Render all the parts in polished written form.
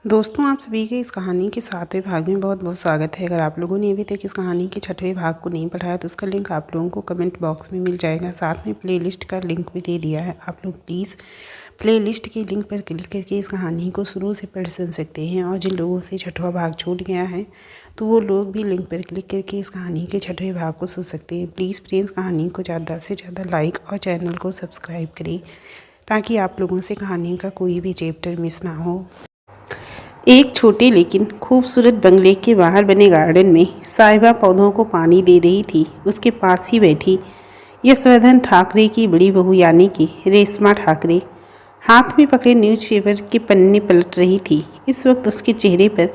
दोस्तों, आप सभी के इस कहानी के 7वें भाग में बहुत बहुत स्वागत है। अगर आप लोगों ने अभी तक इस कहानी के 6वें भाग को नहीं पढ़ा है तो उसका लिंक आप लोगों को कमेंट बॉक्स में मिल जाएगा। साथ में प्लेलिस्ट का लिंक भी दे दिया है। आप लोग प्लीज़ प्लेलिस्ट के लिंक पर क्लिक करके इस कहानी को शुरू से पढ़ सुन सकते हैं। और जिन लोगों से 6वां भाग छूट गया है तो वो लोग भी लिंक पर क्लिक करके इस कहानी के 6वें भाग को सुन सकते हैं। प्लीज़ फ्रेंड्स, कहानी को ज़्यादा से ज़्यादा लाइक और चैनल को सब्सक्राइब करें ताकि आप लोगों से कहानी का कोई भी चैप्टर मिस ना हो। एक छोटे लेकिन खूबसूरत बंगले के बाहर बने गार्डन में साहिबा पौधों को पानी दे रही थी। उसके पास ही बैठी यशवर्धन ठाकरे की बड़ी बहू यानी कि रेशमा ठाकरे हाथ में पकड़े न्यूज़पेपर के पन्ने पलट रही थी। इस वक्त उसके चेहरे पर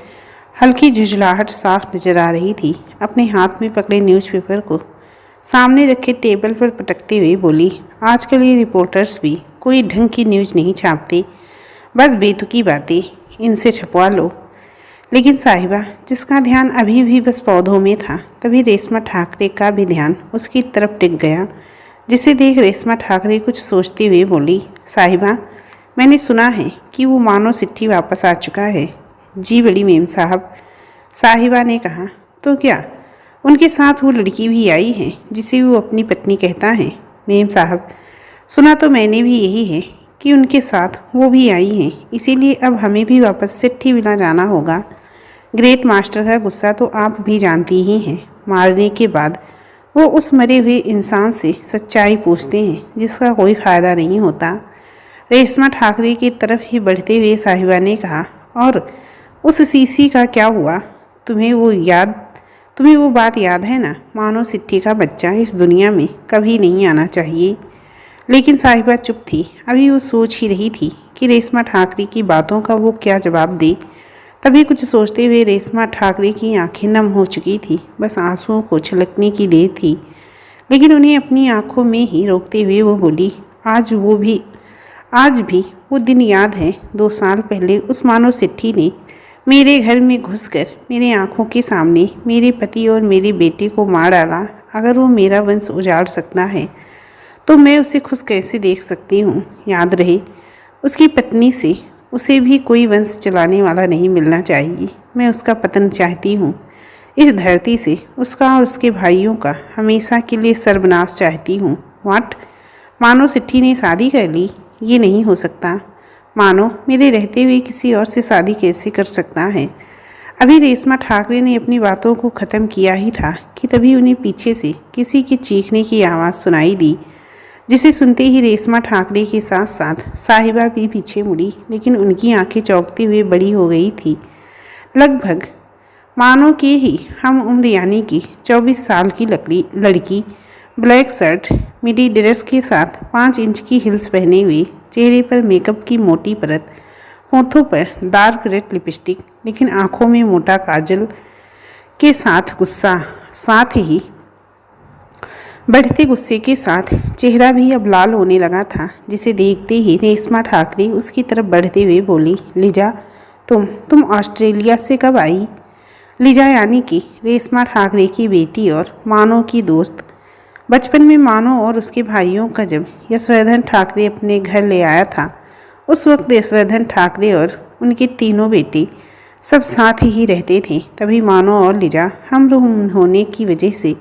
हल्की झुंझलाहट साफ नजर आ रही थी। अपने हाथ में पकड़े न्यूज़पेपर को सामने रखे टेबल पर पटकते हुए बोली, आजकल ये रिपोर्टर्स भी कोई ढंग की न्यूज़ नहीं छापते, बस बेतुकी बातें इनसे छपवा लो। लेकिन साहिबा, जिसका ध्यान अभी भी बस पौधों में था, तभी रेशमा ठाकरे का भी ध्यान उसकी तरफ टिक गया, जिसे देख रेशमा ठाकरे कुछ सोचते हुए बोली, साहिबा, मैंने सुना है कि वो मानो सिट्ठी वापस आ चुका है। जी बड़ी मेम साहब, साहिबा ने कहा। तो क्या उनके साथ वो लड़की भी आई है जिसे वो अपनी पत्नी कहता है? मेम साहब, सुना तो मैंने भी यही है कि उनके साथ वो भी आई हैं, इसीलिए अब हमें भी वापस सिट्ठी विला जाना होगा। ग्रेट मास्टर का गुस्सा तो आप भी जानती ही हैं। मारने के बाद वो उस मरे हुए इंसान से सच्चाई पूछते हैं जिसका कोई फ़ायदा नहीं होता। रेशमा ठाकरे की तरफ ही बढ़ते हुए साहिबा ने कहा, और उस सीसी का क्या हुआ? तुम्हें वो बात याद है ना? मानो सिट्ठी का बच्चा इस दुनिया में कभी नहीं आना चाहिए। लेकिन साहिबा चुप थी। अभी वो सोच ही रही थी कि रेशमा ठाकरे की बातों का वो क्या जवाब दे। तभी कुछ सोचते हुए रेशमा ठाकरे की आंखें नम हो चुकी थी। बस आंसुओं को छलकने की देर थी, लेकिन उन्हें अपनी आंखों में ही रोकते हुए वो बोली, आज भी वो दिन याद है। 2 साल पहले उस मानव सिट्ठी ने मेरे घर में घुसकर मेरे आंखों के सामने मेरे पति और मेरे बेटे को मार डाला। अगर वो मेरा वंश उजाड़ सकता है तो मैं उसे खुश कैसे देख सकती हूँ? याद रहे, उसकी पत्नी से उसे भी कोई वंश चलाने वाला नहीं मिलना चाहिए। मैं उसका पतन चाहती हूँ। इस धरती से उसका और उसके भाइयों का हमेशा के लिए सर्वनाश चाहती हूँ। व्हाट? मानो सिट्ठी ने शादी कर ली? ये नहीं हो सकता। मानो मेरे रहते हुए किसी और से शादी कैसे कर सकता है? अभी रेशमा ठाकरे ने अपनी बातों को ख़त्म किया ही था कि तभी उन्हें पीछे से किसी के चीखने की आवाज़ सुनाई दी, जिसे सुनते ही रेशमा ठाकरे के साथ साथ साहिबा भी पीछे मुड़ी, लेकिन उनकी आंखें चौंकते हुए बड़ी हो गई थी। लगभग मानो के ही हम उम्र यानी कि 24 साल की लड़की ब्लैक शर्ट, मिडी ड्रेस के साथ 5 इंच की हिल्स पहने हुए, चेहरे पर मेकअप की मोटी परत, होठों पर डार्क रेड लिपस्टिक, लेकिन आंखों में मोटा काजल के साथ गुस्सा, साथ ही बढ़ते गुस्से के साथ चेहरा भी अब लाल होने लगा था, जिसे देखते ही रेशमा ठाकरे उसकी तरफ बढ़ते हुए बोली, लीजा, तुम ऑस्ट्रेलिया से कब आई? लीजा यानी कि रेशमा ठाकरे की बेटी और मानो की दोस्त। बचपन में मानो और उसके भाइयों का जब यशवर्धन ठाकरे अपने घर ले आया था, उस वक्त यशवर्धन ठाकरे और उनके तीनों बेटे सब साथ ही रहते थे। तभी मानो और लीजा हम होने की वजह से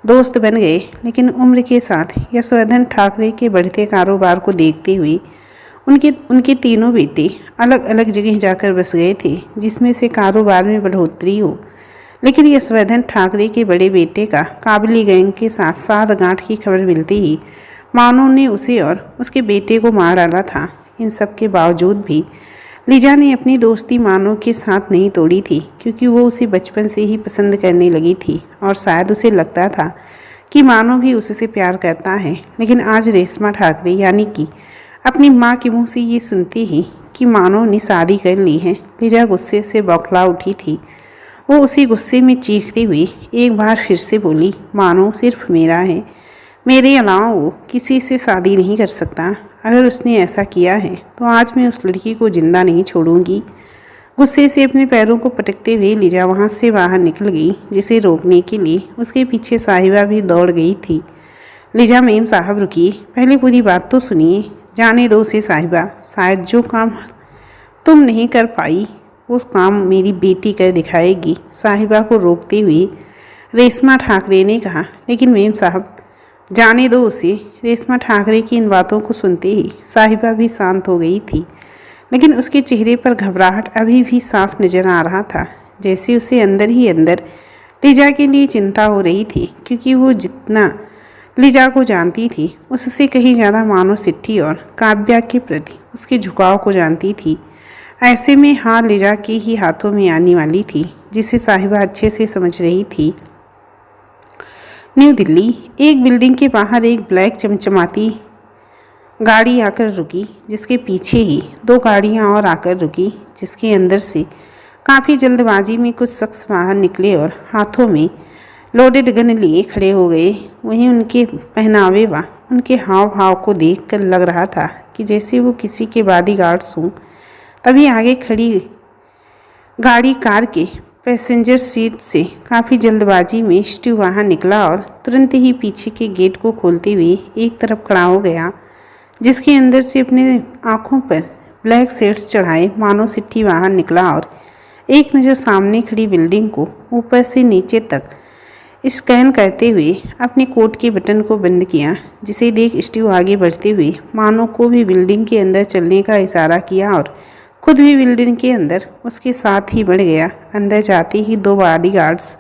दोस्त बन गए, लेकिन उम्र के साथ यशवर्धन ठाकरे के बढ़ते कारोबार को देखते हुए उनके तीनों बेटे अलग अलग जगह जाकर बस गए थे, जिसमें से कारोबार में बढ़ोतरी हो। लेकिन यशवर्धन ठाकरे के बड़े बेटे का काबली गैंग के साथ साथ गांठ की खबर मिलते ही मानो ने उसे और उसके बेटे को मार डाला था। इन सब के बावजूद भी लीजा ने अपनी दोस्ती मानो के साथ नहीं तोड़ी थी, क्योंकि वो उसे बचपन से ही पसंद करने लगी थी और शायद उसे लगता था कि मानो भी उससे प्यार करता है। लेकिन आज रेशमा ठाकरे यानी कि अपनी माँ के मुंह से ये सुनती ही कि मानो ने शादी कर ली है, लीजा गुस्से से बौखला उठी थी। वो उसी गुस्से में चीखते हुए एक बार फिर से बोली, मानो सिर्फ मेरा है, मेरे अलावा वो किसी से शादी नहीं कर सकता। अगर उसने ऐसा किया है तो आज मैं उस लड़की को जिंदा नहीं छोड़ूंगी। गुस्से से अपने पैरों को पटकते हुए लीजा वहाँ से बाहर निकल गई, जिसे रोकने के लिए उसके पीछे साहिबा भी दौड़ गई थी। लीजा, मेम साहब रुकिए, पहले पूरी बात तो सुनिए। जाने दो उसे साहिबा, शायद जो काम तुम नहीं कर पाई वो काम मेरी बेटी कर दिखाएगी, साहिबा को रोकते हुए रेशमा ठाकरे ने कहा। लेकिन मेम साहब, जाने दो उसे। रेशमा ठाकरे की इन बातों को सुनते ही साहिबा भी शांत हो गई थी, लेकिन उसके चेहरे पर घबराहट अभी भी साफ नजर आ रहा था, जैसे उसे अंदर ही अंदर लीजा के लिए चिंता हो रही थी, क्योंकि वो जितना लीजा को जानती थी उससे कहीं ज़्यादा मानो सिट्ठी और काव्या के प्रति उसके झुकाव को जानती थी। ऐसे में हाँ लीजा के ही हाथों में आने वाली थी, जिसे साहिबा अच्छे से समझ रही थी। न्यू दिल्ली। एक बिल्डिंग के बाहर एक ब्लैक चमचमाती गाड़ी आकर रुकी, जिसके पीछे ही दो गाड़ियां और आकर रुकी, जिसके अंदर से काफ़ी जल्दबाजी में कुछ शख्स बाहर निकले और हाथों में लोडेड गन लिए खड़े हो गए। वहीं उनके पहनावे व उनके हाव भाव को देखकर लग रहा था कि जैसे वो किसी के बॉडीगार्ड्स हों। तभी आगे खड़ी गाड़ी कार के पैसेंजर सीट से काफ़ी जल्दबाजी में स्टीव बाहर निकला और तुरंत ही पीछे के गेट को खोलते हुए एक तरफ खड़ा हो गया, जिसके अंदर से अपने आँखों पर ब्लैक शेड्स चढ़ाए मानो सिट्ठी बाहर निकला और एक नज़र सामने खड़ी बिल्डिंग को ऊपर से नीचे तक स्कैन करते हुए अपने कोट के बटन को बंद किया, जिसे देख स्टीव आगे बढ़ते हुए मानो को भी बिल्डिंग के अंदर चलने का इशारा किया और खुद भी बिल्डिंग के अंदर उसके साथ ही बढ़ गया। अंदर जाते ही दो बॉडीगार्ड्स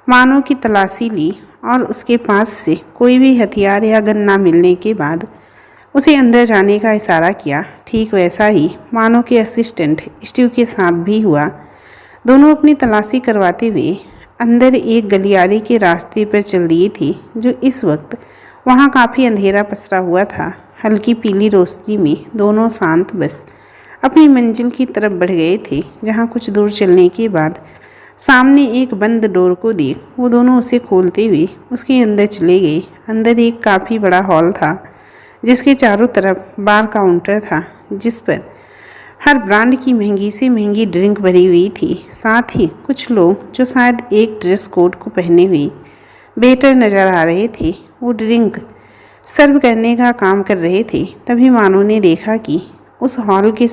मानो की तलाशी ली और उसके पास से कोई भी हथियार या गन ना मिलने के बाद उसे अंदर जाने का इशारा किया। ठीक वैसा ही मानो के असिस्टेंट स्टीव के साथ भी हुआ। दोनों अपनी तलाशी करवाते हुए अंदर एक गलियारे के रास्ते पर चल दिए थे, जो इस वक्त वहाँ काफ़ी अंधेरा पसरा हुआ था। हल्की पीली रोशनी में दोनों शांत बस अपनी मंजिल की तरफ बढ़ गए थे, जहाँ कुछ दूर चलने के बाद सामने एक बंद डोर को देख वो दोनों उसे खोलते हुए उसके अंदर चले गए। अंदर एक काफ़ी बड़ा हॉल था, जिसके चारों तरफ बार काउंटर था, जिस पर हर ब्रांड की महंगी से महंगी ड्रिंक भरी हुई थी। साथ ही कुछ लोग जो शायद एक ड्रेस कोड को पहने हुए वेटर नज़र आ रहे थे, वो ड्रिंक सर्व करने का काम कर रहे थे। तभी मानो ने देखा कि उस हॉल के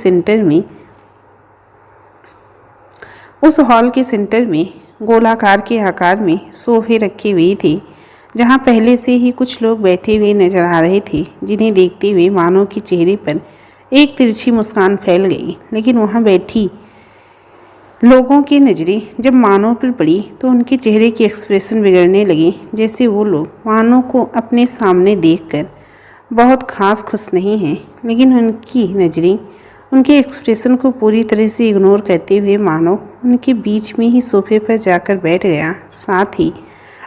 सेंटर में गोलाकार के आकार में सोफे रखे हुए थे, जहां पहले से ही कुछ लोग बैठे हुए नजर आ रहे थे, जिन्हें देखते हुए मानो के चेहरे पर एक तिरछी मुस्कान फैल गई। लेकिन वहां बैठी लोगों की नज़रें जब मानो पर पड़ी तो उनके चेहरे की एक्सप्रेशन बिगड़ने लगी, जैसे वो लोग मानो को अपने सामने देखकर बहुत खास खुश नहीं हैं। लेकिन उनकी नज़रें उनके एक्सप्रेशन को पूरी तरह से इग्नोर करते हुए मानो उनके बीच में ही सोफे पर जाकर बैठ गया। साथ ही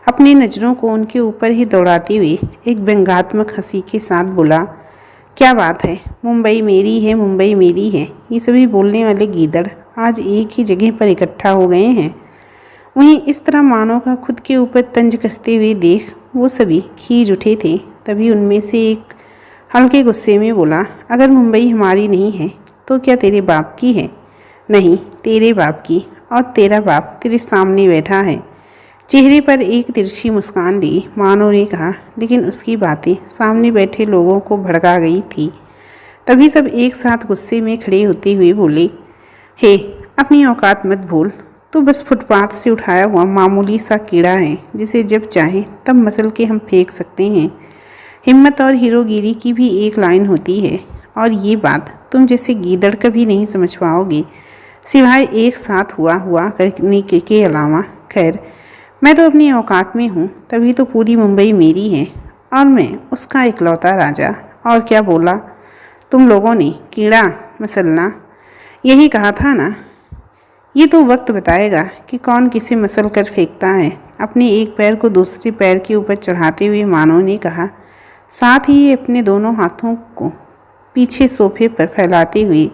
अपनी नज़रों को उनके ऊपर ही दौड़ाते हुए एक व्यंग्यात्मक हंसी के साथ बोला, क्या बात है, मुंबई मेरी है, मुंबई मेरी है। ये सभी बोलने वाले गीदड़ आज एक ही जगह पर इकट्ठा हो गए हैं। वहीं इस तरह मानो का खुद के ऊपर तंज कसते हुए देख वो सभी खींच उठे थे। तभी उनमें से एक हल्के गुस्से में बोला, अगर मुंबई हमारी नहीं है तो क्या तेरे बाप की है? नहीं, तेरे बाप की, और तेरा बाप तेरे सामने बैठा है। चेहरे पर एक तिरछी मुस्कान ली मानो ने कहा, लेकिन उसकी बातें सामने बैठे लोगों को भड़का गई थी। तभी सब एक साथ गुस्से में खड़े होते हुए बोले, हे, अपनी औकात मत भूल, तो बस फुटपाथ से उठाया हुआ मामूली सा कीड़ा है, जिसे जब चाहे तब मसल के हम फेंक सकते हैं। हिम्मत और हीरोगिरी की भी एक लाइन होती है, और ये बात तुम जैसे गीदड़ कभी नहीं समझ पाओगे, सिवाय एक साथ हुआ करने के अलावा। खैर, मैं तो अपनी औकात में हूँ, तभी तो पूरी मुंबई मेरी है और मैं उसका इकलौता राजा। और क्या बोला तुम लोगों ने? कीड़ा मसलना, यही कहा था ना? ये तो वक्त बताएगा कि कौन किसे मसल कर फेंकता है। अपने एक पैर को दूसरे पैर के ऊपर चढ़ाते हुए मानो ने कहा, साथ ही अपने दोनों हाथों को पीछे सोफे पर फैलाते हुए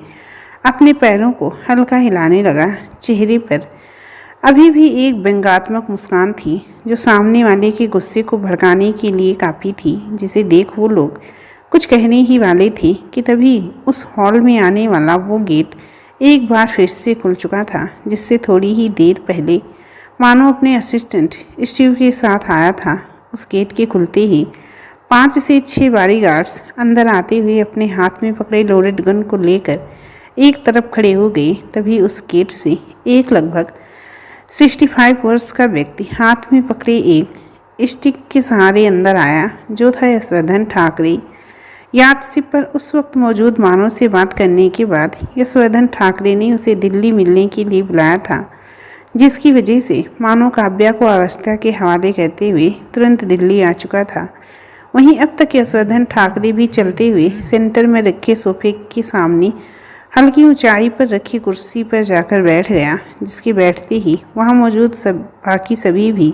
अपने पैरों को हल्का हिलाने लगा। चेहरे पर अभी भी एक व्यंग्यात्मक मुस्कान थी, जो सामने वाले के गुस्से को भड़काने के लिए काफ़ी थी, जिसे देख वो लोग कुछ कहने ही वाले थे कि तभी उस हॉल में आने वाला वो गेट एक बार फिर से खुल चुका था, जिससे थोड़ी ही देर पहले मानो अपने असिस्टेंट स्टीव के साथ आया था। उस गेट के खुलते ही 5 से 6 बॉडीगार्ड्स अंदर आते हुए अपने हाथ में पकड़े लोडेड गन को लेकर एक तरफ खड़े हो गए। तभी उस गेट से एक लगभग 65 वर्ष का व्यक्ति हाथ में पकड़े एक स्टिक के सहारे अंदर आया, जो था यशवर्धन ठाकरे। यार्डशिप पर उस वक्त मौजूद मानव से बात करने के बाद यशवर्धन ठाकरे ने उसे दिल्ली मिलने के लिए बुलाया था, जिसकी वजह से मानव काव्या को अवस्था के हवाले करते हुए तुरंत दिल्ली आ चुका था। वहीं अब तक यशवर्धन ठाकरे भी चलते हुए सेंटर में रखे सोफे के सामने हल्की ऊंचाई पर रखी कुर्सी पर जाकर बैठ गया, जिसके बैठते ही वहां मौजूद बाकी सभी भी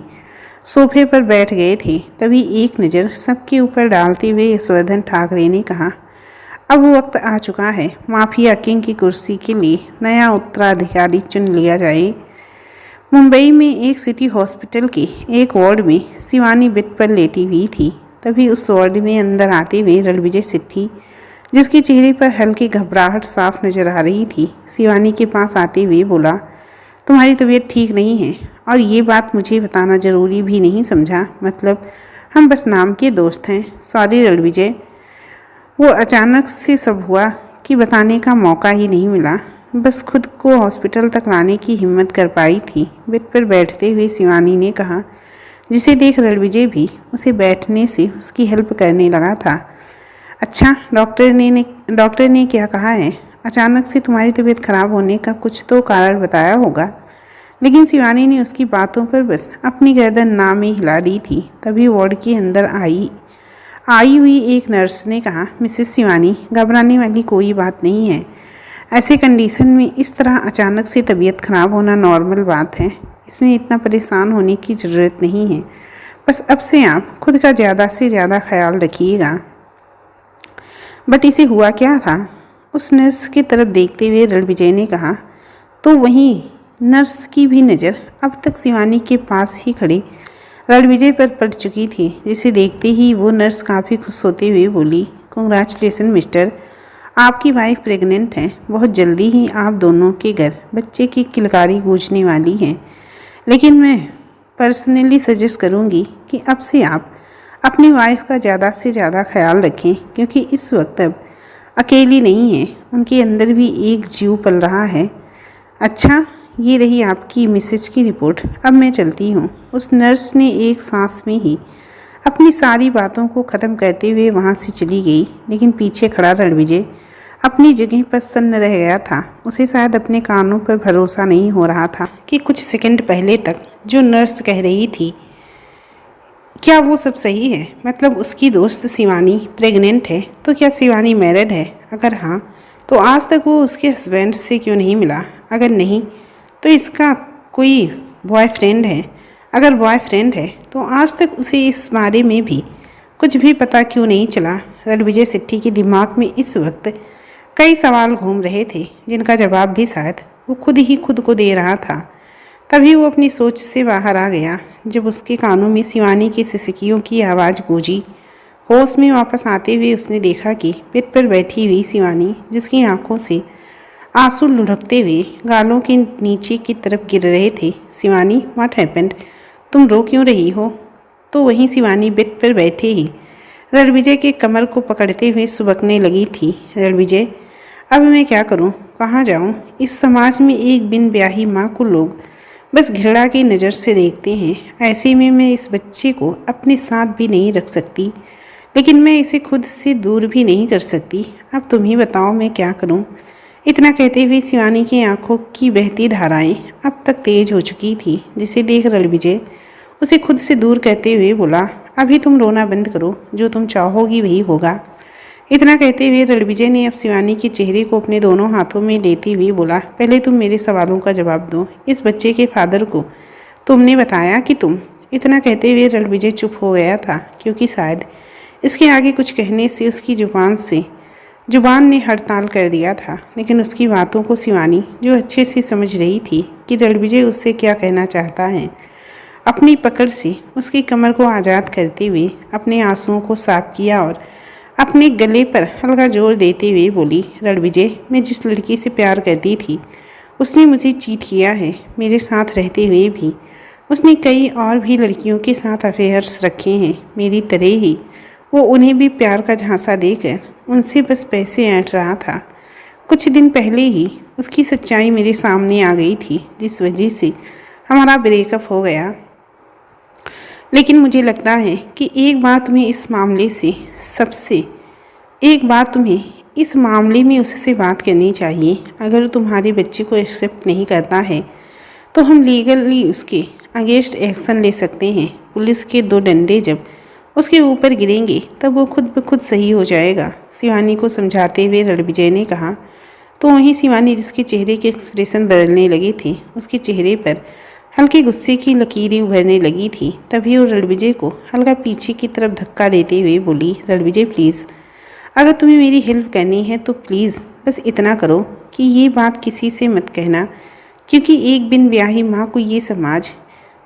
सोफे पर बैठ गए थे। तभी एक नज़र सबके ऊपर डालते हुए यशवर्धन ठाकरे ने कहा, अब वक्त आ चुका है, माफिया किंग की कुर्सी के लिए नया उत्तराधिकारी चुन लिया जाए। मुंबई में एक सिटी हॉस्पिटल के एक वार्ड में शिवानी बेड पर लेटी हुई थी। तभी उस वार्ड में अंदर आते हुए रणविजय सेठी, जिसके चेहरे पर हल्की घबराहट साफ नजर आ रही थी, शिवानी के पास आते हुए बोला, तुम्हारी तबीयत ठीक नहीं है और ये बात मुझे बताना ज़रूरी भी नहीं समझा? मतलब हम बस नाम के दोस्त हैं। सॉरी रणविजय, वो अचानक से सब हुआ कि बताने का मौका ही नहीं मिला। बस खुद को हॉस्पिटल तक लाने की हिम्मत कर पाई थी। बेड पर बैठते हुए शिवानी ने कहा, जिसे देख रणविजय भी उसे बैठने से उसकी हेल्प करने लगा था। अच्छा, डॉक्टर ने क्या कहा है? अचानक से तुम्हारी तबीयत खराब होने का कुछ तो कारण बताया होगा। लेकिन शिवानी ने उसकी बातों पर बस अपनी गर्दन ना में हिला दी थी। तभी वार्ड के अंदर आई हुई एक नर्स ने कहा, मिसेस शिवानी, घबराने वाली कोई बात नहीं है। ऐसे कंडीशन में इस तरह अचानक से तबीयत खराब होना नॉर्मल बात है। इसमें इतना परेशान होने की ज़रूरत नहीं है। बस अब से आप खुद का ज़्यादा से ज़्यादा ख्याल रखिएगा। बट इसे हुआ क्या था? उस नर्स की तरफ देखते हुए रणविजय ने कहा। तो वहीं नर्स की भी नज़र अब तक शिवानी के पास ही खड़े रणविजय पर पड़ चुकी थी, जिसे देखते ही वो नर्स काफ़ी खुश होते हुए बोली, कंग्रेचुलेसन मिस्टर, आपकी वाइफ प्रेग्नेंट है। बहुत जल्दी ही आप दोनों के घर बच्चे की किलकारी गूंजने वाली है। लेकिन मैं पर्सनली सजेस्ट करूंगी कि अब से आप अपनी वाइफ का ज़्यादा से ज़्यादा ख्याल रखें, क्योंकि इस वक्त अब अकेली नहीं है, उनके अंदर भी एक जीव पल रहा है। अच्छा, ये रही आपकी मिसेज की रिपोर्ट, अब मैं चलती हूँ। उस नर्स ने एक सांस में ही अपनी सारी बातों को ख़त्म करते हुए वहाँ से चली गई। लेकिन पीछे खड़ा रणविजय अपनी जगह पर सन्न रह गया था। उसे शायद अपने कानों पर भरोसा नहीं हो रहा था कि कुछ सेकंड पहले तक जो नर्स कह रही थी, क्या वो सब सही है? मतलब उसकी दोस्त शिवानी प्रेग्नेंट है, तो क्या शिवानी मैरिड है? अगर हाँ, तो आज तक वो उसके हस्बैंड से क्यों नहीं मिला? अगर नहीं, तो इसका कोई बॉयफ्रेंड है? अगर बॉयफ्रेंड है, तो आज तक उसे इस बारे में भी कुछ भी पता क्यों नहीं चला? रणविजय सेठी के दिमाग में इस वक्त कई सवाल घूम रहे थे, जिनका जवाब भी शायद वो खुद ही खुद को दे रहा था। तभी वो अपनी सोच से बाहर आ गया जब उसके कानों में शिवानी की सिसकियों की आवाज़ गूंजी। होश में वापस आते हुए उसने देखा कि बेड पर बैठी हुई शिवानी, जिसकी आंखों से आंसू लुढ़कते हुए गालों के नीचे की तरफ गिर रहे थे। Shivani, what happened? तुम रो क्यों रही हो? तो वहीं शिवानी बेड पर बैठे ही रणविजय के कमर को पकड़ते हुए सुबकने लगी थी। रणविजय, अब मैं क्या करूं? कहाँ जाऊं? इस समाज में एक बिन ब्याही माँ को लोग बस घृणा की नज़र से देखते हैं। ऐसे में मैं इस बच्चे को अपने साथ भी नहीं रख सकती, लेकिन मैं इसे खुद से दूर भी नहीं कर सकती। अब तुम ही बताओ मैं क्या करूं? इतना कहते हुए शिवानी की आंखों की बहती धाराएं अब तक तेज हो चुकी थी, जिसे देख रणविजय उसे खुद से दूर करते हुए बोला, अभी तुम रोना बंद करो, जो तुम चाहोगी वही होगा। इतना कहते हुए रणविजय ने अब शिवानी के चेहरे को अपने दोनों हाथों में लेते हुए बोला, पहले तुम मेरे सवालों का जवाब दो। इस बच्चे के फादर को तुमने बताया कि तुम? इतना कहते हुए रणविजय चुप हो गया था, क्योंकि शायद इसके आगे कुछ कहने से उसकी जुबान ने हड़ताल कर दिया था। लेकिन उसकी बातों को शिवानी, जो अच्छे से समझ रही थी कि रणविजय उससे क्या कहना चाहता है, अपनी पकड़ से उसकी कमर को आज़ाद करते हुए अपने आंसुओं को साफ किया और अपने गले पर हल्का जोर देते हुए बोली, रणविजय, मैं जिस लड़की से प्यार करती थी उसने मुझे चीट किया है। मेरे साथ रहते हुए भी उसने कई और भी लड़कियों के साथ अफेयर्स रखे हैं। मेरी तरह ही वो उन्हें भी प्यार का झांसा देकर उनसे बस पैसे ऐंठ रहा था। कुछ दिन पहले ही उसकी सच्चाई मेरे सामने आ गई थी, जिस वजह से हमारा ब्रेकअप हो गया। लेकिन मुझे लगता है कि एक बात तुम्हें इस मामले में उससे बात करनी चाहिए। अगर वो तुम्हारे बच्चे को एक्सेप्ट नहीं करता है तो हम लीगली उसके अगेंस्ट एक्शन ले सकते हैं। पुलिस के 2 डंडे जब उसके ऊपर गिरेंगे तब वो खुद ब खुद सही हो जाएगा, शिवानी को समझाते हुए रणविजय ने कहा। तो वहीं शिवानी, जिसके चेहरे के एक्सप्रेशन बदलने लगे थे, उसके चेहरे पर हल्के गुस्से की लकीरें उभरने लगी थी। तभी वो रणविजय को हल्का पीछे की तरफ धक्का देते हुए बोली, रणविजय प्लीज़, अगर तुम्हें मेरी हेल्प करनी है तो प्लीज़ बस इतना करो कि ये बात किसी से मत कहना, क्योंकि एक बिन ब्याही माँ को ये समाज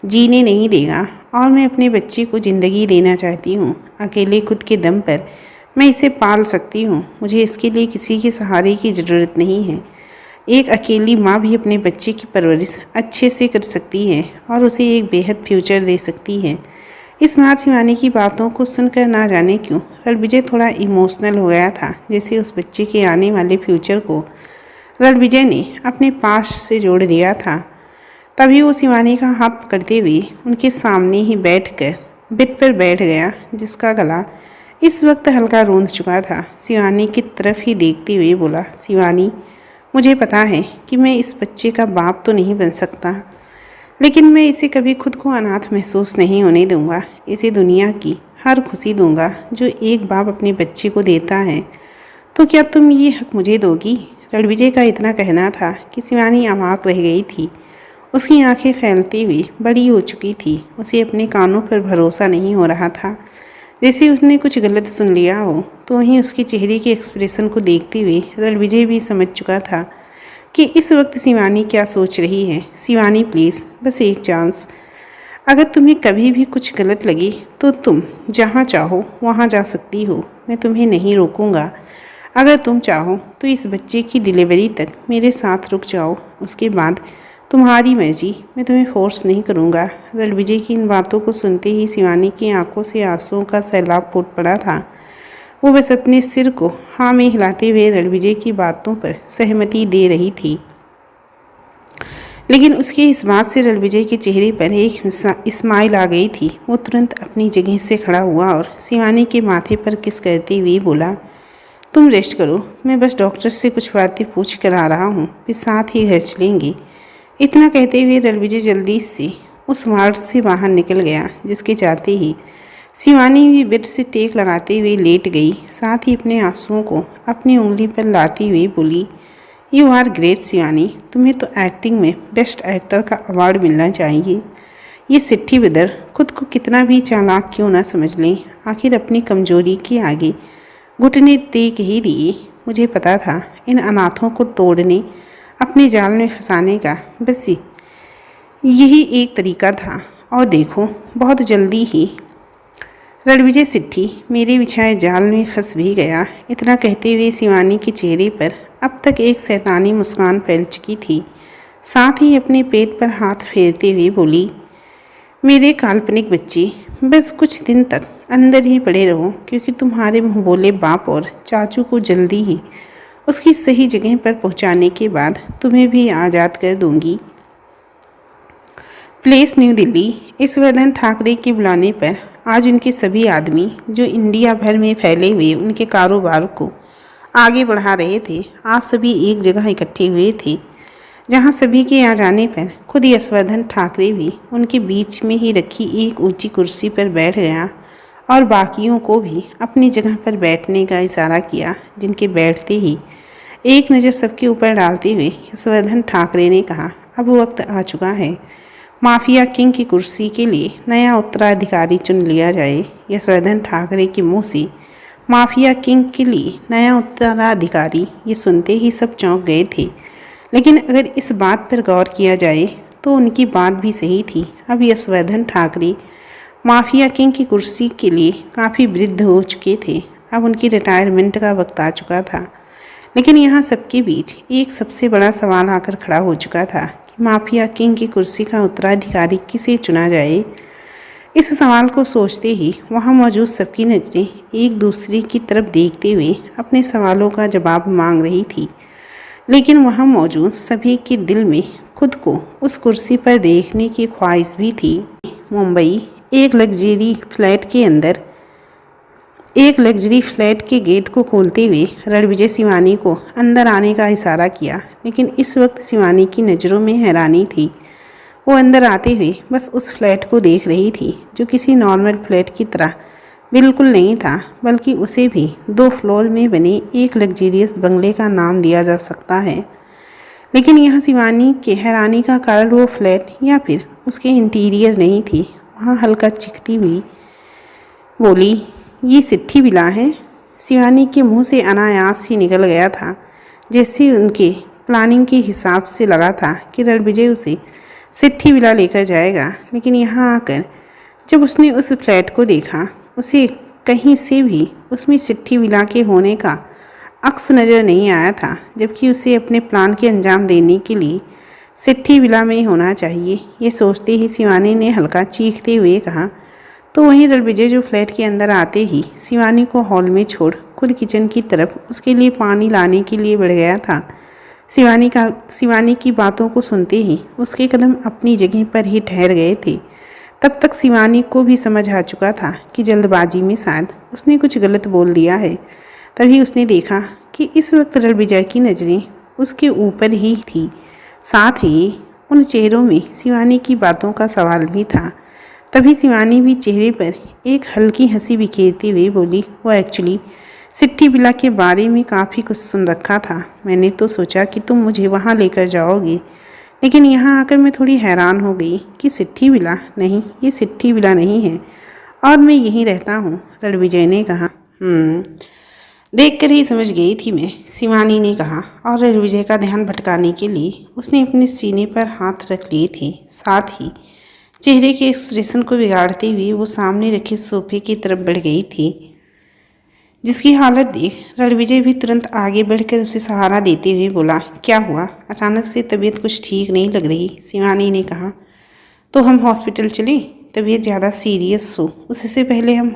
जीने नहीं देगा और मैं अपने बच्चे को ज़िंदगी देना चाहती हूँ। अकेले खुद के दम पर मैं इसे पाल सकती हूँ। मुझे इसके लिए किसी के सहारे की ज़रूरत नहीं है। एक अकेली माँ भी अपने बच्चे की परवरिश अच्छे से कर सकती है और उसे एक बेहद फ्यूचर दे सकती है। इस बार शिवानी की बातों को सुनकर ना जाने क्यों रणविजय थोड़ा इमोशनल हो गया था, जैसे उस बच्चे के आने वाले फ्यूचर को रणविजय ने अपने पास से जोड़ दिया था। तभी वो शिवानी का हाथ पकड़ते हुए उनके सामने ही बैठकर बेड पर बैठ गया, जिसका गला इस वक्त हल्का रूंध चुका था। शिवानी की तरफ ही देखते हुए बोला, शिवानी, मुझे पता है कि मैं इस बच्चे का बाप तो नहीं बन सकता, लेकिन मैं इसे कभी खुद को अनाथ महसूस नहीं होने दूंगा। इसे दुनिया की हर खुशी दूंगा जो एक बाप अपने बच्चे को देता है। तो क्या तुम ये हक मुझे दोगी? रणविजय का इतना कहना था कि शिवानी अवाक रह गई थी। उसकी आंखें फैलती हुई बड़ी हो चुकी थी। उसे अपने कानों पर भरोसा नहीं हो रहा था, जैसे उसने कुछ गलत सुन लिया हो। तो वहीं उसके चेहरे के एक्सप्रेशन को देखते हुए रणविजय भी समझ चुका था कि इस वक्त शिवानी क्या सोच रही है। शिवानी प्लीज़, बस एक चांस। अगर तुम्हें कभी भी कुछ गलत लगे तो तुम जहाँ चाहो वहाँ जा सकती हो, मैं तुम्हें नहीं रोकूंगा। अगर तुम चाहो तो इस बच्चे की डिलीवरी तक मेरे साथ रुक जाओ, उसके बाद तुम्हारी मर्जी, मैं तुम्हें फोर्स नहीं करूँगा। रणविजय की इन बातों को सुनते ही शिवानी की आंखों से आंसुओं का सैलाब फूट पड़ा था। वो बस अपने सिर को हाँ में हिलाते हुए रणविजय की बातों पर सहमति दे रही थी। लेकिन उसके इस बात से रणविजय के चेहरे पर एक स्माइल आ गई थी। वो तुरंत अपनी जगह से खड़ा हुआ और शिवानी के माथे पर किस करते हुए बोला, तुम रेस्ट करो, मैं बस डॉक्टर से कुछ बातें पूछ कर आ रहा हूँ, फिर साथ ही घर चलेंगे। इतना कहते हुए रणविजय जल्दी से उस वार्ड से बाहर निकल गया, जिसके जाते ही शिवानी भी बेड से टेक लगाते हुए लेट गई। साथ ही अपने आंसुओं को अपनी उंगली पर लाती हुई बोली, यू आर ग्रेट शिवानी, तुम्हें तो एक्टिंग में बेस्ट एक्टर का अवार्ड मिलना चाहिए। ये सिट्ठी बिदर खुद को कितना भी चालाक क्यों ना समझ लें, आखिर अपनी कमजोरी के आगे घुटने टेक ही दिए। मुझे पता था इन अनाथों को तोड़ने, अपने जाल में फंसाने का बस यही एक तरीका था। और देखो, बहुत जल्दी ही रणविजय सिट्ठी मेरे बिछाए जाल में फंस भी गया। इतना कहते हुए शिवानी के चेहरे पर अब तक एक शैतानी मुस्कान फैल चुकी थी। साथ ही अपने पेट पर हाथ फेरते हुए बोली, मेरे काल्पनिक बच्चे, बस कुछ दिन तक अंदर ही पड़े रहो, क्योंकि तुम्हारे मुँह बोले बाप और चाचू को जल्दी ही उसकी सही जगह पर पहुंचाने के बाद तुम्हें भी आज़ाद कर दूंगी। Place New Delhi. ईश्वरधन ठाकरे के बुलाने पर आज उनके सभी आदमी जो इंडिया भर में फैले हुए उनके कारोबार को आगे बढ़ा रहे थे, आज सभी एक जगह इकट्ठे हुए थे, जहां सभी के आ जाने पर खुद यशवर्धन ठाकरे भी उनके बीच में ही रखी एक ऊंची कुर्सी पर बैठ गया और बाकियों को भी अपनी जगह पर बैठने का इशारा किया, जिनके बैठते ही एक नज़र सबके ऊपर डालते हुए यशवर्धन ठाकरे ने कहा, अब वक्त आ चुका है, माफिया किंग की कुर्सी के लिए नया उत्तराधिकारी चुन लिया जाए। यशवर्धन ठाकरे के मुंह से माफिया किंग के लिए नया उत्तराधिकारी, ये सुनते ही सब चौंक गए थे। लेकिन अगर इस बात पर गौर किया जाए तो उनकी बात भी सही थी। अब यशवर्धन ठाकरे माफिया किंग की कुर्सी के लिए काफ़ी वृद्ध हो चुके थे। अब उनकी रिटायरमेंट का वक्त आ चुका था। लेकिन यहाँ सबके बीच एक सबसे बड़ा सवाल आकर खड़ा हो चुका था कि माफिया किंग की कुर्सी का उत्तराधिकारी किसे चुना जाए। इस सवाल को सोचते ही वहाँ मौजूद सबकी नज़रें एक दूसरे की तरफ देखते हुए अपने सवालों का जवाब मांग रही थी। लेकिन वहाँ मौजूद सभी के दिल में खुद को उस कुर्सी पर देखने की ख्वाहिश भी थी। मुंबई एक लग्जरी फ्लैट के गेट को खोलते हुए रणविजय शिवानी को अंदर आने का इशारा किया, लेकिन इस वक्त शिवानी की नज़रों में हैरानी थी। वो अंदर आते हुए बस उस फ्लैट को देख रही थी, जो किसी नॉर्मल फ्लैट की तरह बिल्कुल नहीं था, बल्कि उसे भी 2 फ्लोर में बने एक लग्जरियस बंगले का नाम दिया जा सकता है। लेकिन यहाँ शिवानी के हैरानी का कारण वो फ्लैट या फिर उसके इंटीरियर नहीं थी। वहाँ हल्का चिखती हुई बोली, ये सिट्ठी विला है। शिवानी के मुंह से अनायास ही निकल गया था, जैसे उनके प्लानिंग के हिसाब से लगा था कि रणविजय उसे सिट्ठी विला लेकर जाएगा। लेकिन यहाँ आकर जब उसने उस फ्लैट को देखा, उसे कहीं से भी उसमें सिट्ठी विला के होने का अक्स नज़र नहीं आया था, जबकि उसे अपने प्लान के अंजाम देने के लिए सिट्ठी विला में होना चाहिए। ये सोचते ही शिवानी ने हल्का चीखते हुए कहा। तो वहीं रणविजय जो फ्लैट के अंदर आते ही शिवानी को हॉल में छोड़ खुद किचन की तरफ उसके लिए पानी लाने के लिए बढ़ गया था। शिवानी की बातों को सुनते ही उसके कदम अपनी जगह पर ही ठहर गए थे। तब तक शिवानी को भी समझ आ चुका था कि जल्दबाजी में शायद उसने कुछ गलत बोल दिया है। तभी उसने देखा कि इस वक्त रणविजय की नज़रें उसके ऊपर ही थी। साथ ही उन चेहरों में शिवानी की बातों का सवाल भी था। तभी शिवानी भी चेहरे पर एक हल्की हंसी बिखेरते हुए बोली, वो एक्चुअली सिट्ठी विला के बारे में काफ़ी कुछ सुन रखा था। मैंने तो सोचा कि तुम मुझे वहाँ लेकर जाओगे, लेकिन यहाँ आकर मैं थोड़ी हैरान हो गई कि सिट्ठी विला नहीं, ये सिट्ठी विला नहीं है और मैं यहीं रहता हूँ। रणविजय ने कहा। देखकर ही समझ गई थी मैं, शिवानी ने कहा, और रणविजय का ध्यान भटकाने के लिए उसने अपने सीने पर हाथ रख लिए थे। साथ ही चेहरे के एक्सप्रेशन को बिगाड़ते हुए वो सामने रखे सोफे की तरफ बढ़ गई थी, जिसकी हालत देख रणविजय भी तुरंत आगे बढ़कर उसे सहारा देते हुए बोला, क्या हुआ? अचानक से तबीयत कुछ ठीक नहीं लग रही। शिवानी ने कहा, तो हम हॉस्पिटल चलें? तबीयत ज़्यादा सीरियस हो उससे पहले हम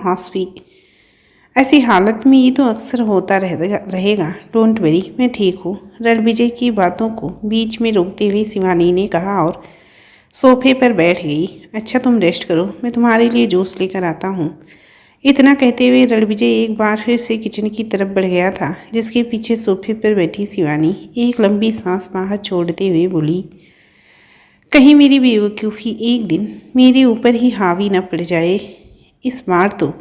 ऐसी हालत में ये तो अक्सर होता रहेगा। डोंट वरी, मैं ठीक हूँ। रणविजय की बातों को बीच में रोकते हुए शिवानी ने कहा और सोफे पर बैठ गई। अच्छा, तुम रेस्ट करो, मैं तुम्हारे लिए जूस लेकर आता हूँ। इतना कहते हुए रणविजय एक बार फिर से किचन की तरफ बढ़ गया था, जिसके पीछे सोफे पर बैठी शिवानी एक लंबी सांस बाहर छोड़ते हुए बोली, कहीं मेरी बेवकूफ़ी एक दिन मेरे ऊपर ही हावी न पड़ जाए। इस बार तो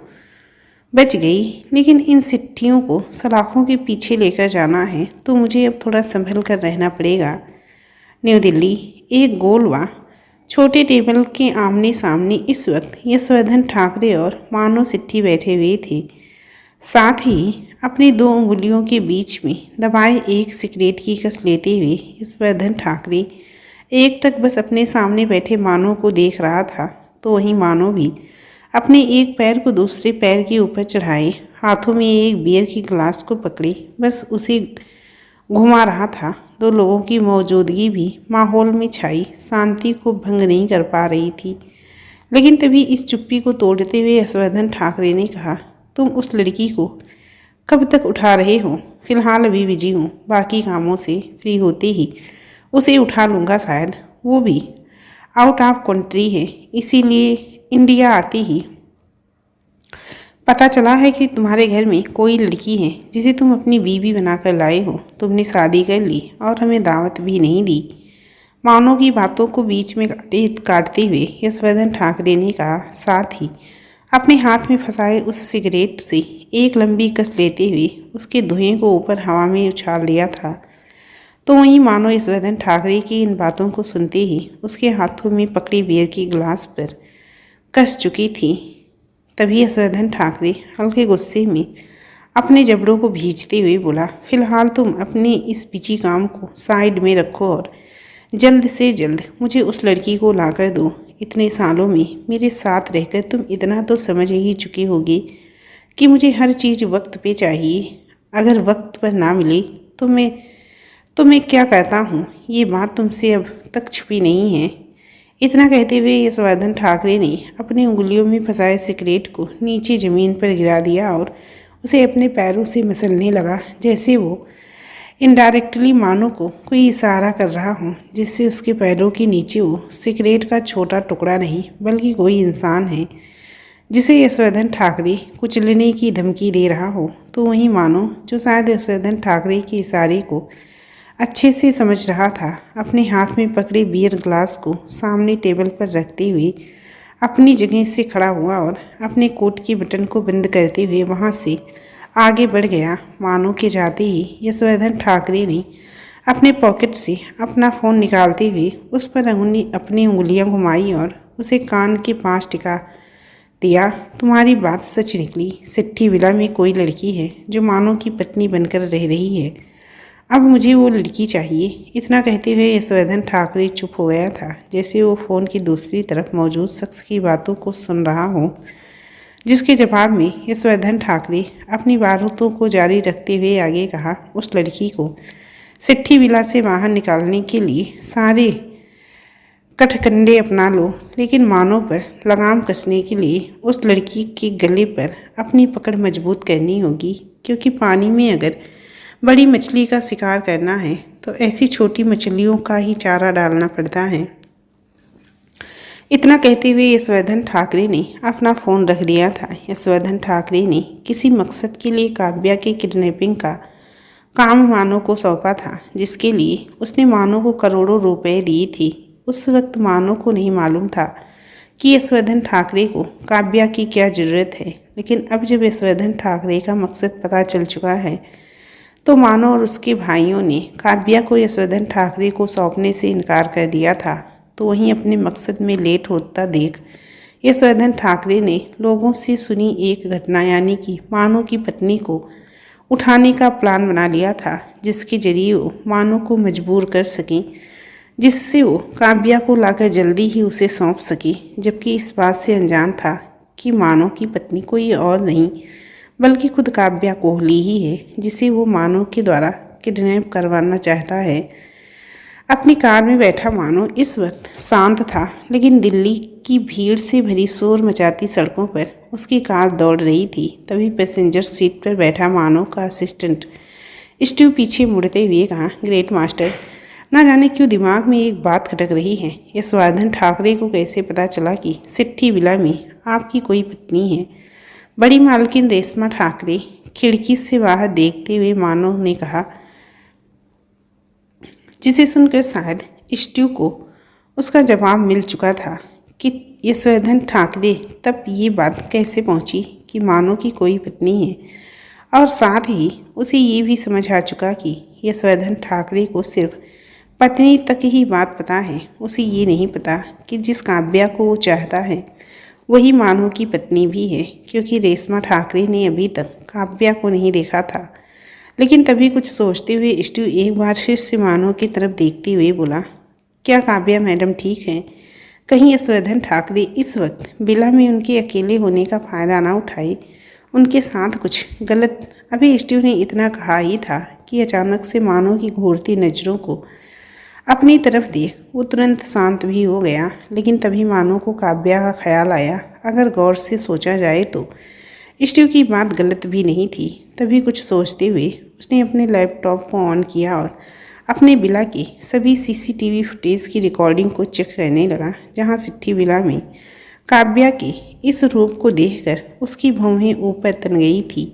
बच गई, लेकिन इन सिट्ठियों को सलाखों के पीछे लेकर जाना है तो मुझे अब थोड़ा संभल कर रहना पड़ेगा। न्यू दिल्ली एक गोल व छोटे टेबल के आमने सामने इस वक्त यशवर्धन ठाकरे और मानो सिट्ठी बैठे हुए थे। साथ ही अपनी 2 उंगलियों के बीच में दबाए एक सिगरेट की कस लेते हुए यशवर्धन ठाकरे एकटक बस अपने सामने बैठे मानो को देख रहा था। तो वहीं मानो भी अपने एक पैर को दूसरे पैर के ऊपर चढ़ाए हाथों में एक बियर की गिलास को पकड़े बस उसे घुमा रहा था। 2 लोगों की मौजूदगी भी माहौल में छाई शांति को भंग नहीं कर पा रही थी। लेकिन तभी इस चुप्पी को तोड़ते हुए यशवर्धन ठाकरे ने कहा, तुम उस लड़की को कब तक उठा रहे हो? फिलहाल अभी बिजी हूँ, बाकी कामों से फ्री होते ही उसे उठा लूँगा। शायद वो भी आउट ऑफ कंट्री है, इसीलिए इंडिया आते ही पता चला है कि तुम्हारे घर में कोई लड़की है जिसे तुम अपनी बीवी बनाकर लाए हो। तुमने शादी कर ली और हमें दावत भी नहीं दी। मानो की बातों को बीच में काटते हुए यशवर्धन ठाकरे ने कहा, साथ ही अपने हाथ में फंसाए उस सिगरेट से एक लंबी कस लेते हुए उसके धुएं को ऊपर हवा में उछाल दिया था। तो वहीं मानो यशवर्धन ठाकरे की इन बातों को सुनते ही उसके हाथों में पकड़ी बियर की गिलास पर कस चुकी थी। तभी यशवर्धन ठाकरे हल्के गुस्से में अपने जबड़ों को भींचते हुए बोला, फिलहाल तुम अपने इस पिची काम को साइड में रखो और जल्द से जल्द मुझे उस लड़की को लाकर दो। इतने सालों में मेरे साथ रहकर तुम इतना तो समझ ही चुके होगे कि मुझे हर चीज़ वक्त पे चाहिए। अगर वक्त पर ना मिले तो मैं क्या कहता हूँ, ये बात तुमसे अब तक छुपी नहीं है। इतना कहते हुए यशवर्धन ठाकरे ने अपनी उंगलियों में फंसाए सिगरेट को नीचे ज़मीन पर गिरा दिया और उसे अपने पैरों से मसलने लगा, जैसे वो इनडायरेक्टली मानो को कोई इशारा कर रहा हो, जिससे उसके पैरों के नीचे वो सिगरेट का छोटा टुकड़ा नहीं बल्कि कोई इंसान है जिसे यशोधन ठाकरे कुचलने की धमकी दे रहा हो। तो वहीं मानो जो शायद यशोधन ठाकरे के इशारे को अच्छे से समझ रहा था, अपने हाथ में पकड़े बियर ग्लास को सामने टेबल पर रखते हुए अपनी जगह से खड़ा हुआ और अपने कोट के बटन को बंद करते हुए वहाँ से आगे बढ़ गया। मानो के जाते ही यशोधन ठाकरे ने अपने पॉकेट से अपना फ़ोन निकालते हुए उस पर अपनी उंगलियां घुमाई और उसे कान के पास टिका दिया। तुम्हारी बात सच निकली। सिट्ठी विला में कोई लड़की है जो मानो की पत्नी बनकर रह रही है। अब मुझे वो लड़की चाहिए। इतना कहते हुए यशोधन ठाकरे चुप हो गया था, जैसे वो फ़ोन की दूसरी तरफ मौजूद शख्स की बातों को सुन रहा हो, जिसके जवाब में यशोधन ठाकरे अपनी बातों को जारी रखते हुए आगे कहा, उस लड़की को सिट्ठी विला से बाहर निकालने के लिए सारे कठकंडे अपना लो, लेकिन मानो पर लगाम कसने के लिए उस लड़की के गले पर अपनी पकड़ मजबूत करनी होगी, क्योंकि पानी में अगर बड़ी मछली का शिकार करना है तो ऐसी छोटी मछलियों का ही चारा डालना पड़ता है। इतना कहते हुए यशोधन ठाकरे ने अपना फ़ोन रख दिया था। यशोधन ठाकरे ने किसी मकसद के लिए काव्या के किडनैपिंग का काम मानो को सौंपा था, जिसके लिए उसने मानो को करोड़ों रुपए दिए थे। उस वक्त मानो को नहीं मालूम था कि यशोधन ठाकरे को काव्या की क्या ज़रूरत है, लेकिन अब जब यशोधन ठाकरे का मकसद पता चल चुका है तो मानो और उसके भाइयों ने काव्या को यशोधन ठाकरे को सौंपने से इनकार कर दिया था। तो वहीं अपने मकसद में लेट होता देख यशोधन ठाकरे ने लोगों से सुनी एक घटना यानी कि मानो की पत्नी को उठाने का प्लान बना लिया था, जिसके जरिए वो मानो को मजबूर कर सकें, जिससे वो काव्या को लाकर जल्दी ही उसे सौंप सके, जबकि इस बात से अनजान था कि मानो की पत्नी कोई और नहीं बल्कि खुद काव्या कोहली ही है, जिसे वो मानो के द्वारा किडनैप करवाना चाहता है। अपनी कार में बैठा मानो इस वक्त शांत था, लेकिन दिल्ली की भीड़ से भरी शोर मचाती सड़कों पर उसकी कार दौड़ रही थी। तभी पैसेंजर सीट पर बैठा मानो का असिस्टेंट स्टीव पीछे मुड़ते हुए कहा, ग्रेट मास्टर, ना जाने क्यों दिमाग में एक बात खटक रही है। यशोधन ठाकरे को कैसे पता चला कि सिट्ठी विला में आपकी कोई पत्नी है? बड़ी मालकिन रेशमा ठाकरे खिड़की से बाहर देखते हुए मानो ने कहा, जिसे सुनकर शायद स्टीव को उसका जवाब मिल चुका था कि यशोधन ठाकरे तब ये बात कैसे पहुंची कि मानो की कोई पत्नी है, और साथ ही उसे ये भी समझ आ चुका कि यशोधन ठाकरे को सिर्फ पत्नी तक ही बात पता है। उसे ये नहीं पता कि जिस काव्या को वो चाहता है वही मानो की पत्नी भी है, क्योंकि रेशमा ठाकरे ने अभी तक काव्या को नहीं देखा था। लेकिन तभी कुछ सोचते हुए स्टीव एक बार फिर से मानो की तरफ देखते हुए बोला, क्या काव्या मैडम ठीक है? कहीं यशोधन ठाकरे इस वक्त विला में उनके अकेले होने का फ़ायदा ना उठाए, उनके साथ कुछ गलत। अभी स्टीव ने इतना कहा ही था कि अचानक से मानो की घूरती नज़रों को अपनी तरफ दिए वो तुरंत शांत भी हो गया। लेकिन तभी मानो को काव्या का ख्याल आया। अगर गौर से सोचा जाए तो स्टीव की बात गलत भी नहीं थी। तभी कुछ सोचते हुए उसने अपने लैपटॉप को ऑन किया और अपने विला के सभी सीसीटीवी फुटेज की रिकॉर्डिंग को चेक करने लगा, जहां सिट्ठी विला में काव्या के इस रूप को देखकर उसकी भौहें ऊपर तन गई थी।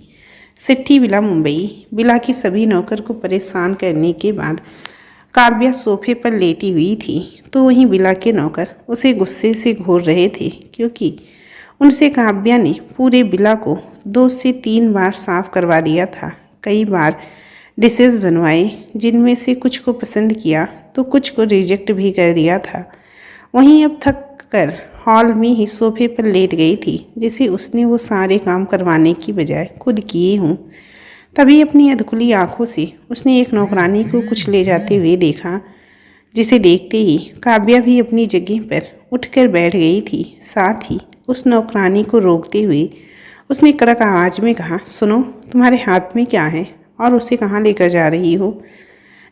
सिट्ठी विला मुंबई। विला के सभी नौकर को परेशान करने के बाद काव्या सोफे पर लेटी हुई थी, तो वहीं विला के नौकर उसे गुस्से से घूर रहे थे, क्योंकि उनसे काव्या ने पूरे विला को 2 से 3 बार साफ करवा दिया था। कई बार डिशेस बनवाए, जिनमें से कुछ को पसंद किया तो कुछ को रिजेक्ट भी कर दिया था। वहीं अब थक कर हॉल में ही सोफे पर लेट गई थी, जिसे उसने वो सारे काम करवाने की बजाय खुद किए हों। तभी अपनी अधखुली आंखों से उसने एक नौकरानी को कुछ ले जाते हुए देखा, जिसे देखते ही काव्या भी अपनी जगह पर उठकर बैठ गई थी। साथ ही उस नौकरानी को रोकते हुए उसने कड़क आवाज में कहा, सुनो, तुम्हारे हाथ में क्या है और उसे कहाँ लेकर जा रही हो?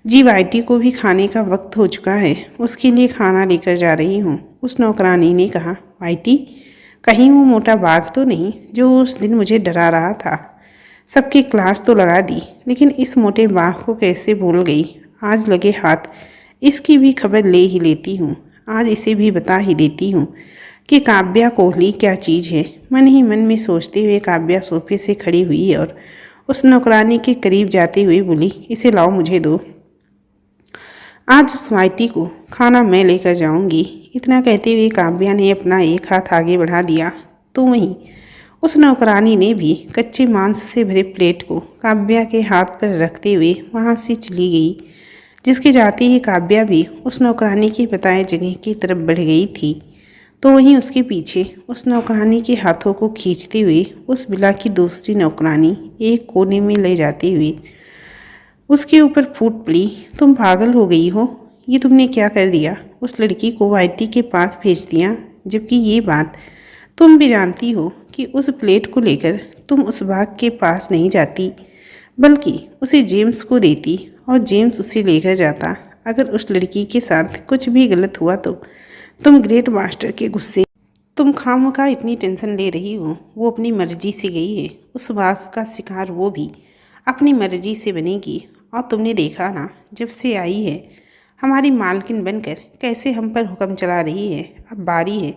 जी, वाइटी को भी खाने का वक्त हो चुका है, उसके लिए खाना लेकर जा रही हूँ, उस नौकरानी ने कहा। वाइटी? कहीं वो मोटा बाघ तो नहीं जो उस दिन मुझे डरा रहा था? सबकी क्लास तो लगा दी, लेकिन इस मोटे बाघ को कैसे भूल गई। आज लगे हाथ इसकी भी खबर ले ही लेती हूँ। आज इसे भी बता ही देती हूँ कि काव्या कोहली क्या चीज़ है। मन ही मन में सोचते हुए काव्या सोफे से खड़ी हुई और उस नौकरानी के करीब जाते हुए बोली, इसे लाओ, मुझे दो। आज उस वाइटी को खाना मैं लेकर जाऊंगी। इतना कहते हुए काव्या ने अपना एक हाथ आगे बढ़ा दिया तो वहीं उस नौकरानी ने भी कच्चे मांस से भरे प्लेट को काव्या के हाथ पर रखते हुए वहां से चली गई। जिसके जाते ही काव्या भी उस नौकरानी की बताए जगह की तरफ बढ़ गई थी, तो वहीं उसके पीछे उस नौकरानी के हाथों को खींचते हुए उस बिला की दूसरी नौकरानी एक कोने में ले जाते हुए उसके ऊपर फूट पड़ी, तुम पागल हो गई हो, ये तुमने क्या कर दिया। उस लड़की को वाइटी के पास भेज दिया, जबकि ये बात तुम भी जानती हो कि उस प्लेट को लेकर तुम उस बाघ के पास नहीं जाती, बल्कि उसे जेम्स को देती और जेम्स उसे लेकर जाता। अगर उस लड़की के साथ कुछ भी गलत हुआ तो तुम ग्रेट मास्टर के गुस्से, तुम खामखा इतनी टेंशन ले रही हो। वो अपनी मर्जी से गई है, उस बाघ का शिकार वो भी अपनी मर्जी से बनेगी। और तुमने देखा ना, जब से आई है हमारी मालकिन बनकर कैसे हम पर हुक्म चला रही है। अब बारी है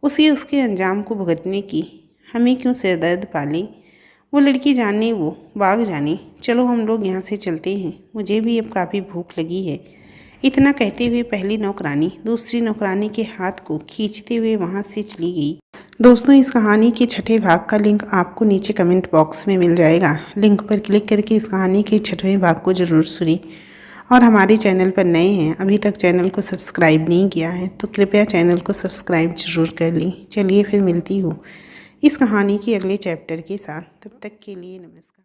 उसे उसके अंजाम को भुगतने की। हमें क्यों सिरदर्द पाले, वो लड़की जाने वो बाघ जाने। चलो हम लोग यहाँ से चलते हैं, मुझे भी अब काफ़ी भूख लगी है। इतना कहते हुए पहली नौकरानी दूसरी नौकरानी के हाथ को खींचते हुए वहाँ से चली गई। दोस्तों, इस कहानी के छठे भाग का लिंक आपको नीचे कमेंट बॉक्स में मिल जाएगा। लिंक पर क्लिक करके इस कहानी के छठवें भाग को ज़रूर सुनिए। और हमारे चैनल पर नए हैं, अभी तक चैनल को सब्सक्राइब नहीं किया है, तो कृपया चैनल को सब्सक्राइब जरूर कर लें। चलिए फिर मिलती हूँ इस कहानी के अगले चैप्टर के साथ। तब तक के लिए नमस्कार।